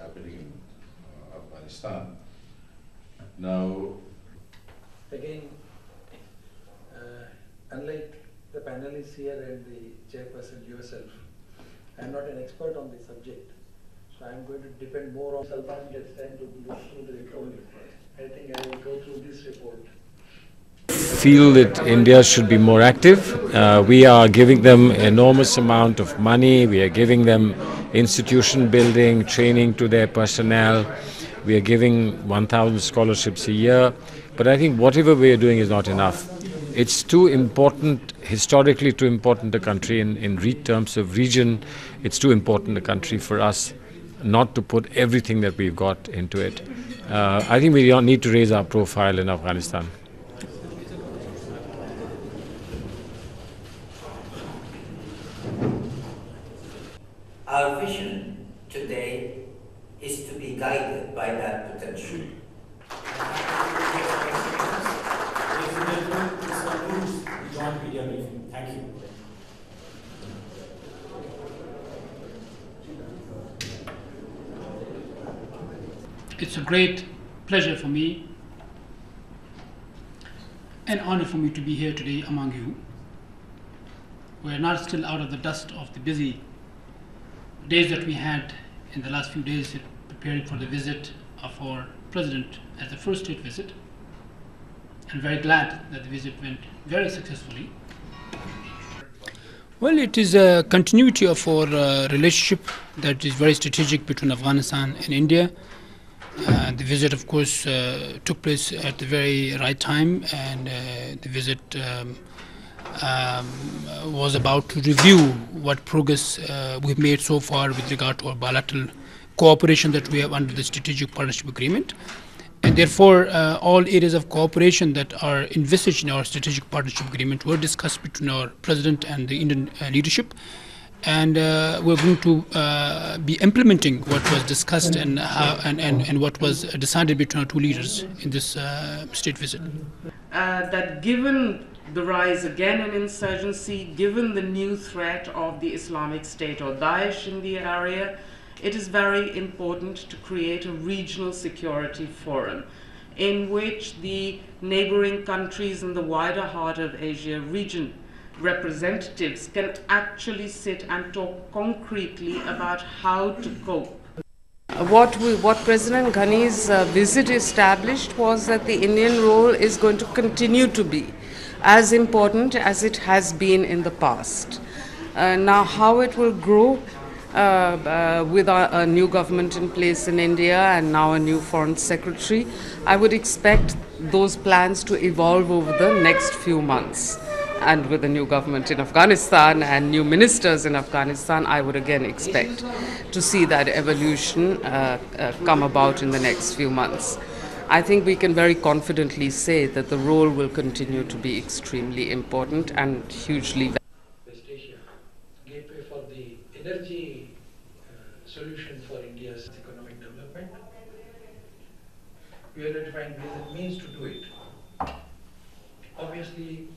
Happening in Afghanistan. Now, again, unlike the panelists here and the chairperson yourself, I am not an expert on the subject, so I am going to depend more on Sultan gets time to look through the report. I think I will go through this report. Feel that India should be more active. We are giving them enormous amount of money. We are giving them institution building, training to their personnel. We are giving 1,000 scholarships a year. But I think whatever we are doing is not enough. It's too important, historically too important a country in terms of region. It's too important a country for us not to put everything that we've got into it. I think we need to raise our profile in Afghanistan. Our vision today is to be guided by that potential. Thank you. It's a great pleasure for me, an honor for me to be here today among you. We're not still out of the dust of the busy days that we had in the last few days preparing for the visit of our president as the first state visit. I'm very glad that the visit went very successfully. Well, it is a continuity of our relationship that is very strategic between Afghanistan and India. The visit, of course, took place at the very right time, and the visit was about to review what progress we've made so far with regard to our bilateral cooperation that we have under the Strategic Partnership Agreement. And therefore, all areas of cooperation that are envisaged in our Strategic Partnership Agreement were discussed between our President and the Indian leadership. And we're going to be implementing what was discussed and what was decided between our two leaders in this state visit. That given the rise again in insurgency, given the new threat of the Islamic State or Daesh in the area, it is very important to create a regional security forum in which the neighboring countries in the wider heart of Asia region representatives can actually sit and talk concretely about how to cope. What President Ghani's visit established was that the Indian role is going to continue to be as important as it has been in the past. Now, how it will grow with a new government in place in India and now a new foreign secretary, I would expect those plans to evolve over the next few months. And with the new government in Afghanistan and new ministers in Afghanistan, I would again expect to see that evolution come about in the next few months. I think we can very confidently say that the role will continue to be extremely important and hugely valuable. West Asia, gateway for the energy solution for India's economic development. We are identifying ways and means to do it. Obviously,